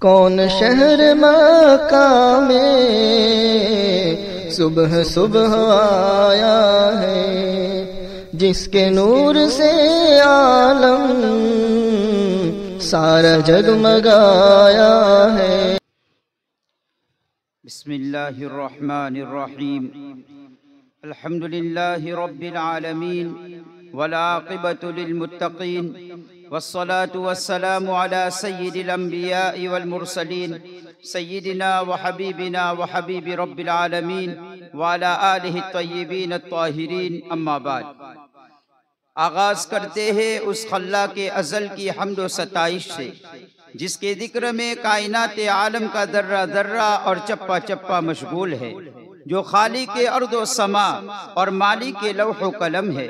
कौन शहर मक्का में सुबह सुबह आया है, जिसके नूर से आलम सारा जगमगाया है। बिस्मिल्लाहिर्रहमानिर्रहीम। अल्हम्दुलिल्लाहि रब्बिल आलमीन वल आक़िबतु लिल मुत्तक़ीन वस्सलातु वस्सलामु अला सय्यिदिल अंबिया'i वल मुरसलीन सय्यिदिना व हबीबिना व हबीबि रब्बिल आलमीन व अला आलिहि तय्यिबीन अत्ताहिरीन। अम्मा बाद। आगाज़ करते हैं उस खल्ला के अज़ल की हम्द व सताइश से, जिसके ज़िक्र में कायनात आलम का दर्रा दर्रा और चप्पा चप्पा मशगूल है, जो खालिक के अर्द व समा और मालिक के लौह व कलम है।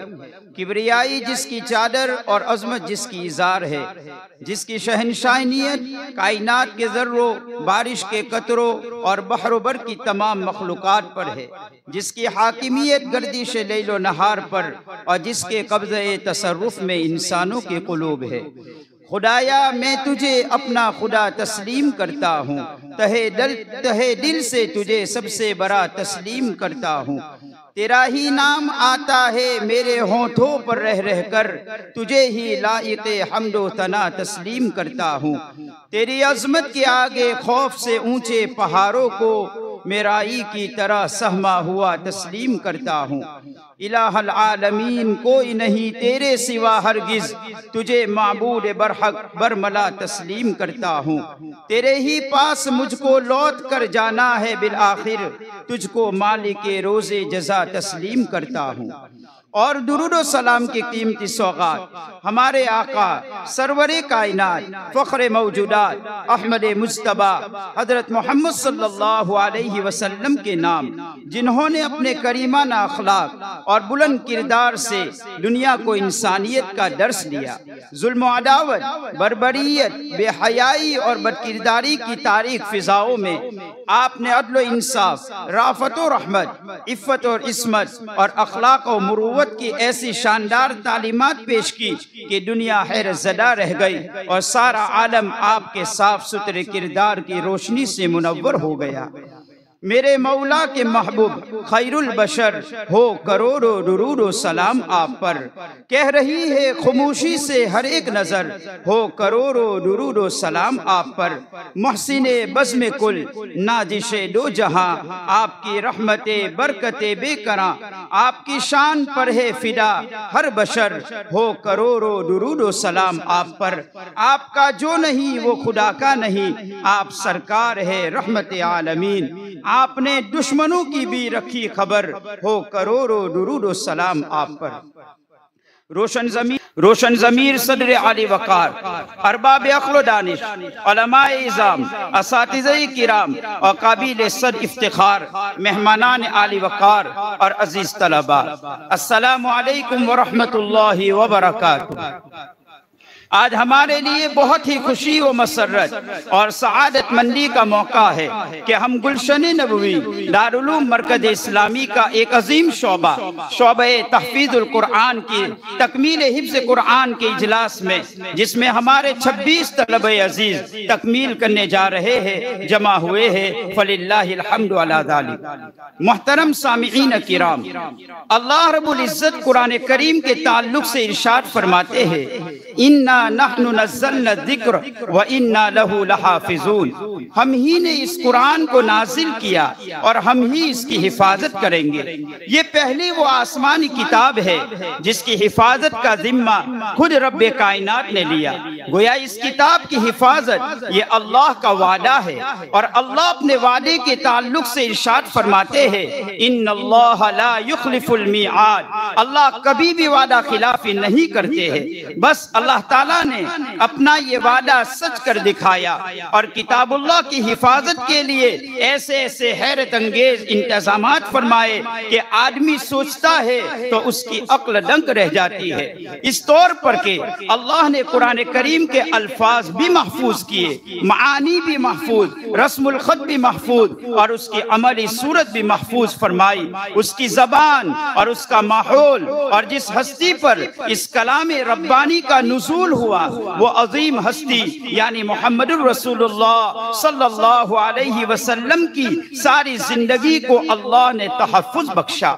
किब्रियाई जिसकी चादर और अज़मत जिसकी इज़ार है, जिसकी शहनशाहियत कायनात के ज़र्रों, बारिश के कतरों और बहर बर की तमाम मखलूक़ात पर है, जिसकी हाकिमियत गर्दिश लैल व नहार पर और जिसके कब्ज़े तसर्रुफ़ में इंसानों के क़ुलूब है। खुदाया मैं तुझे अपना खुदा तस्लीम करता हूँ, तहे दिल से तुझे सबसे बड़ा तस्लीम करता हूँ। तेरा ही नाम आता है मेरे होठों पर रह रह कर, तुझे ही लाइक़े हम्दो तना तस्लीम करता हूँ। तेरी अज़मत के आगे खौफ से ऊंचे पहाड़ों को मेराई की तरह सहमा हुआ तस्लीम करता हूँ। इलाहल आलमीन कोई नहीं तेरे सिवा हरगिज़, तुझे माबूद बरहक बरमला तस्लीम करता हूँ। तेरे ही पास मुझको लौट कर जाना है बिल आखिर, तुझको मालिके रोज़े जज़ा तस्लीम करता हूँ। और दुरूद व सलाम की कीमती सौगात हमारे आका सरवरे कायनात फ़ख्रे मौजूदात अहमद मुज्तबा हज़रत मोहम्मद सल्लल्लाहु अलैहि वसल्लम के नाम, जिन्होंने अपने करीमाना अखलाक और बुलंद किरदार से दुनिया को इंसानियत का दर्स दिया। जुल्म अदावत, बर्बरियत, बेहयाई और बदकिरदारी की तारीख फिजाओं में आपने अदल व इंसाफ, राफत व रहमत, इफ़्फ़त और इस्मत और अखलाक और मुरूवत की ऐसी शानदार तालीमात पेश की कि दुनिया हैरत ज़दा रह गई और सारा आलम आपके साफ सुथरे किरदार की रोशनी से मुनव्वर हो गया। मेरे मौला के महबूब खैरुल बशर हो करोड़ों दुरूद व सलाम आप पर, कह रही है खामोशी से हर एक नजर हो करोड़ों दुरूद व सलाम आप पर। मुहसिने बज़्म कुल नाजिशे दो जहां, आपकी रहमते बरकते बेकरां, आपकी शान पर है फिदा हर बशर हो करोड़ों दुरूद व सलाम आप पर। आपका जो नहीं वो खुदा का नहीं, आप सरकार है रहमत आलमीन। आपने दुश्मनों की भी रखी खबर हो करोड़ों दुरूद व सलाम आप पर। रोशन ज़मीर सदर आली वक़ार, अरबाब अक़्ल व दानिश, उलमाए इज़ाम, असातिज़े किराम और काबिल सद इफ्तिखार मेहमानान आली वक़ार और अज़ीज़ तलबा, अस्सलामु अलैकुम व रहमतुल्लाहि व बरकातुहू। आज हमारे लिए बहुत ही खुशी व मसर्रत और सआदत मंदी का मौका है कि हम गुलशन नबवी दारुल मरकज़ इस्लामी का एक अजीम शोबा तहफ़ीज़ुल कुरान की तकमील हिफ्ज़ कुरान के इजलास में, जिसमें हमारे 26 तलबे अजीज तकमील करने जा रहे हैं, जमा हुए हैं। फ़लिल्लाहिल हम्दु अला ज़ालिक। मोहतरम सामिईन किराम, अल्लाह रब्बुल इज़्ज़त कुरान करीम के ताल्लुक से इरशाद फरमाते हैं, इन्ना नहनु नज़्ज़लना ज़िक्र व इन्ना लहू लहाफ़िज़ून। हम ही ने इस कुरान को नाजिल किया और हम ही इसकी हिफाजत करेंगे। ये पहली वो आसमानी किताब है जिसकी हिफाजत का जिम्मा खुद रब्बे कायनात ने लिया। गोया इस किताब की हिफाजत ये अल्लाह का वादा है और अल्लाह अपने वादे के ताल्लुक से इरशाद फरमाते हैं, इन्नल्लाह ला युखलिफुल मिआद। अल्लाह कभी भी वादा खिलाफी नहीं करते हैं। बस अल्लाह ताला ने अपना ये वादा सच कर दिखाया और किताबुल्लाह की हिफाजत के लिए ऐसे ऐसे हैरत अंगेज इंतजामात फरमाए कि आदमी आदमी सोचता है तो उसकी अक्ल दंग रह जाती है। इस तौर पर के अल्लाह ने कुरान करीम के अल्फाज भी महफूज किए, मानी भी महफूज, रस्मुल खत भी महफूज और उसकी अमली सूरत भी महफूज फरमाई। उसकी जबान और उसका माहौल और जिस हस्ती पर इस कलाम रब्बानी का नुज़ूल हुआ वो अजीम हस्ती यानी मोहम्मदुर रसूलुल्लाह सल्लल्लाहु अलैहि वसल्लम की सारी जिंदगी को अल्लाह ने तहफ़्फ़ुज़ बख्शा।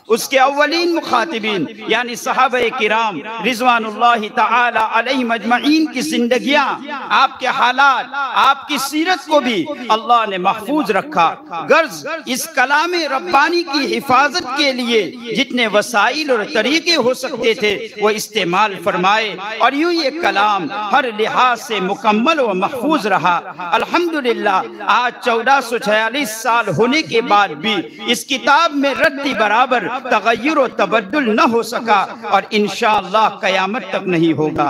उसके अव्वलीन मुखातिबीन यानी सहाबे किराम रिज़वानुल्लाहि तआला अलैहिम अजमईन की जिंदगियां, आपके हालात, आपकी सीरत को भी अल्लाह ने महफूज रखा। गर्ज इस कलाम रब्बानी की हिफाजत के लिए जितने वसाइल और तरीके हो सकते थे वो इस्तेमाल फरमाए और यूं ये कलाम हर लिहाज से मुकम्मल व महफूज रहा। अल्हम्दुलिल्लाह आज 1446 साल होने के बाद भी इस किताब में रत्ती बराबर तगय्युर व तबद्दुल न हो सका और इंशाअल्लाह कयामत तक नहीं होगा।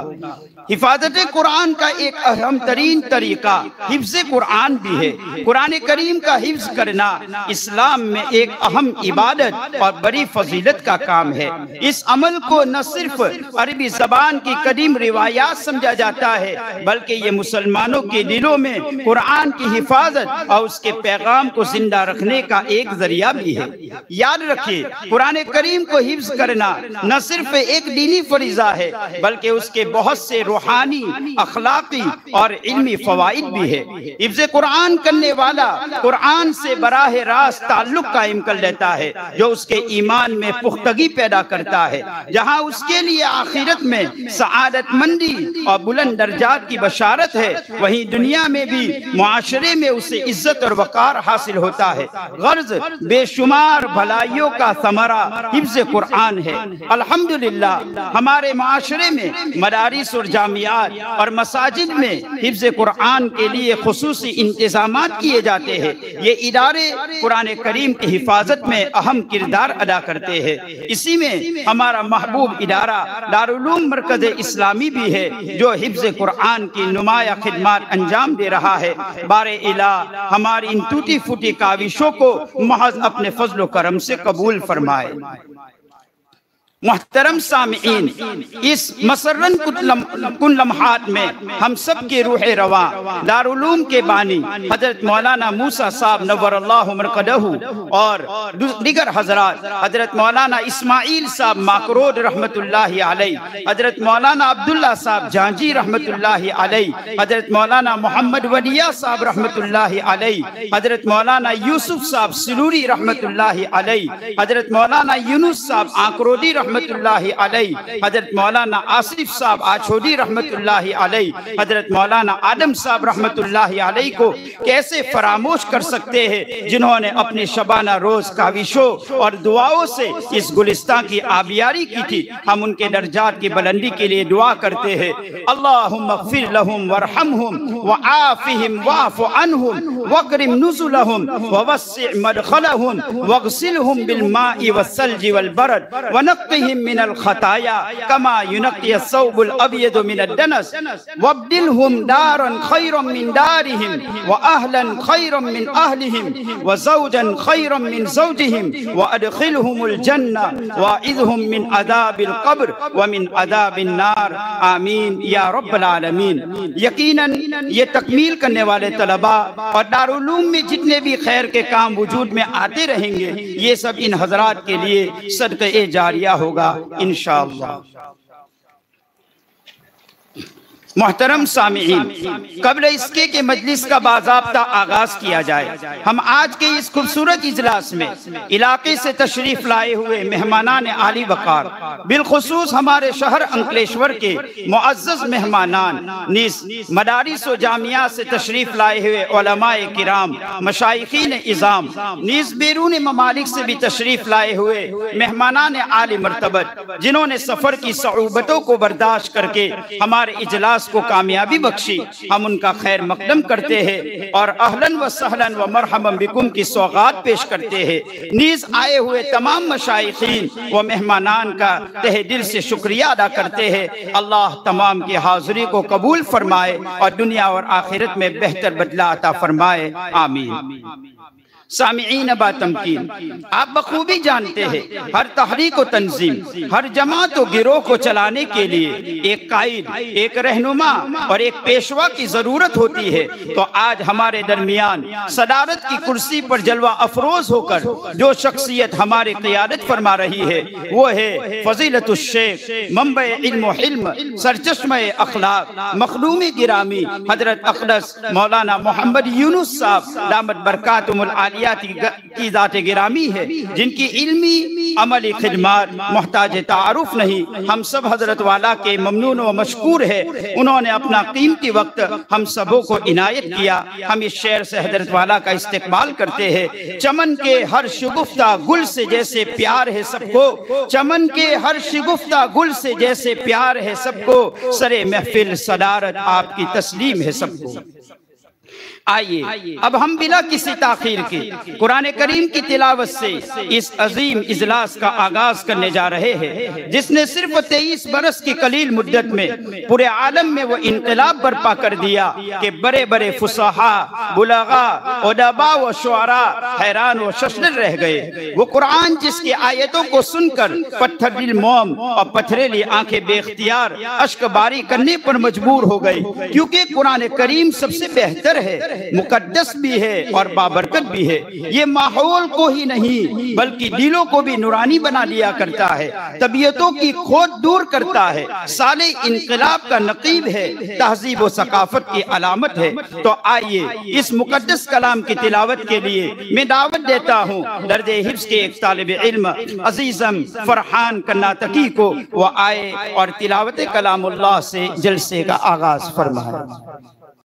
हिफाजत कुरान का एक अहम तरीन तरीका हिफ्ज़ कुरान भी है। कुरान करीम का हिफ्ज़ करना इस्लाम में एक अहम इबादत और बड़ी फजीलत का काम है। इस अमल को न सिर्फ अरबी जबान की कदीम रिवायात समझा जाता है बल्कि ये मुसलमानों के दिलों में कुरान की हिफाजत और उसके पैगाम को जिंदा रखने का एक जरिया भी है। याद रखिए, कुरान करीम को हिफ्ज़ करना न सिर्फ एक दीनी फरीज़ा है बल्कि उसके बहुत से रूहानी, अखलाकी और इल्मी फवाइद भी है। हिफ्ज़ कुरान करने वाला कुरान से बराह रास्त ताल्लुक कायम कर लेता है जो उसके ईमान में पुख्तगी पैदा करता है। जहाँ उसके लिए आखिरत में सआदतमंदी और बुलंद दर्जात की बशारत है वहीं दुनिया में भी मुआशरे में उसे इज्जत और वकार हासिल होता है। गर्ज बेशुमार भलाइयों का समरा हिफ्ज़ कुरान है। अल्हम्दुलिल्लाह हमारे मुआशरे में मदारिस और जामियात और मसाजिद में हिफ्ज़ कुरान के लिए खुसूसी इंतजामात किए जाते हैं। ये इदारे कुरान करीम की हिफाजत में अहम किरदार अदा करते हैं। इसी में हमारा महबूब इदारा दारुल उलूम मरकज़ इस्लामी भी है जो हिफ्ज़ कुरान की नुमाया खिदमत अंजाम दे रहा है। बारे इला हमारी इन टूटी फूटी काविशों को महज अपने फजल करम से कबूल फरमाए। मुहतरम सामीईन, इस मसर्रन कुन लम्हात में हम सब के रूह रवा दारुल उलूम के बानी हजरत मौलाना मूसा साहब नव्वरल्लाहु मरकदहू और दीगर हजरात हजरत मौलाना इस्माइल साहब माकरोड रहमतुल्लाहि अलैह, हजरत मौलाना अब्दुल्ला साहब झांझी रहमतुल्लाहि अलैह, हजरत मौलाना मोहम्मद वलिया साहब रहमतुल्लाहि अलैह, हजरत मौलाना यूसुफ साहब सिलूरी रहमतुल्लाहि अलैह, हजरत मौलाना यूनुस साहब आकरोदी रहमतुल्लाहि अलैह, हजरत मौलाना आसिफ साहब आछोदी रहमतुल्लाहि अलैह, हजरत मौलाना आदम साहब रहमतुल्लाहि अलैह को कैसे फरामोश कर सकते हैं जिन्होंने अपने शबाना रोज काविशों और दुआओं से इस गुलिस्तान की आबियारी की थी। हम उनके दर्जात की बुलंदी के लिए दुआ करते हैं। अल्लाहुम्मा ग़फ़िर लहुम वरहमहुम वआफ़िहिम वअफ़ु अन्हुम वकरिम नुज़ुलहुम ववस्सिअ मदख़लहुम वग़सिलहुम बिलमाइ वस्सल्जि वलबरद वनक़्क़िहिम मिनल ख़ताया कमा युनक़्क़ि अस्सौबुल अब्यदु मिनद दनस वब्दिलहुम दारन ख़ैरन मिन दारिहिम व अहलन ख़ैरन मिन अहलिहिम व ज़ौजन ख़ैरन मिन ज़ौजिहिम व अदख़िलहुमुल जन्नह वअइज़हुम मिन अज़ाबिल क़ब्र व मिन अज़ाबिन नार। आमीन या रब्बल आलमीन। यकीनन ये तकमील करने वाले तलबा और दारुल उलूम में जितने भी खैर के काम वजूद में आते रहेंगे ये सब इन हजरात के लिए सदक़े जारिया होगा इंशाअल्लाह। मोहतरम सामीईन, कब्ल इसके के मजलिस का बाज़ाब्ता आगाज किया जाए। हम आज के इस खूबसूरत इजलास में इलाके से तशरीफ लाए हुए मेहमानान आली वकार, बिलखुसूस हमारे शहर अंकलेश्वर के मुअज़्ज़ज़ मेहमानान, नीस मदारिस व जामिया से तशरीफ लाए हुए उलमाए किराम, मशाइखीन इज़ाम, नीस बैरून ममालिक से भी तशरीफ लाए हुए मेहमानान आली मर्तबत जिन्होंने सफ़र की सऊबतों को बर्दाश्त करके हमारे इजलास को कामयाबी बख्शी, हम उनका खैर मकदम करते हैं और अहलन व सहलन व मरहबन बिकुम की सौगात पेश करते हैं। नीज आए हुए तमाम मशाइखीन व मेहमानान का तहे दिल से शुक्रिया अदा करते हैं। अल्लाह तमाम की हाजिरी को कबूल फरमाए और दुनिया और आखिरत में बेहतर बदला अता फरमाए। आमीन। सामिईन बा तमकीन। आप बखूबी जानते हैं हर तहरीक व तंजीम, हर जमात व गिरोह को चलाने के लिए एक कायद, एक रहनुमा और एक पेशवा की जरूरत होती है। तो आज हमारे दरमियान सदारत की कुर्सी पर जलवा अफरोज होकर जो शख्सियत हमारे क़ियादत फरमा रही है वो है फजीलतुश शेख, मंबे इल्म व हिल्म, सरचश्मे अखलाक, मखदूम गिरामी हजरत अक़दस मौलाना मोहम्मद यूनुस साहब दामत बरकातुहुल आलिया की ज़ात गिरामी है, जिनकी इल्मी अमली खिदमत मोहताज तारुफ नहीं, हम सब हजरत वाला के ममनून व मशकूर है। उन्होंने अपना कीमती वक्त हम सबों को इनायत किया। हम इस शेर से हजरत वाला का इस्तेक़बाल करते हैं। चमन के हर शगुफ्ता गुल से जैसे प्यार है सबको, चमन के हर शगुफ्ता गुल से जैसे प्यार है सबको, सरे महफिल सदारत आपकी तस्लीम है सबको। आइए अब हम बिला किसी ताखीर के कुरान करीम की तिलावत से इस अजीम इजलास का आगाज करने जा रहे हैं, जिसने सिर्फ 23 बरस की कलील मुद्दत में पूरे आलम में वो इनकलाब बर्पा कर दिया कि बड़े बड़े फुसाहा, बुलगा, उदबा व शुआरा हैरान व शशर रह गए। वो कुरान जिसकी आयतों को सुनकर पत्थरील मोम और पथरेली आंखें बेख्तियार अश्क बारी करने पर मजबूर हो गई, क्योंकि कुरान करीम सबसे बेहतर है, मुकद्दस भी है और बाबरकत भी है। ये माहौल को ही नहीं बल्कि दिलों को भी नूरानी बना दिया करता है, तबीयतों की खोट दूर करता है, साले इनकलाब का नकीब है, तहजीब व सकाफत की अलामत है। तो आइए इस मुकद्दस कलाम की तिलावत के लिए मैं दावत देता हूँ दर्जे हिफ्ज़ के एक तालिब इल्म अजीजम फरहान कर्नाटकी को, वो आए और तिलावत कलामुल्लाह से जलसे का आगाज फरमाए।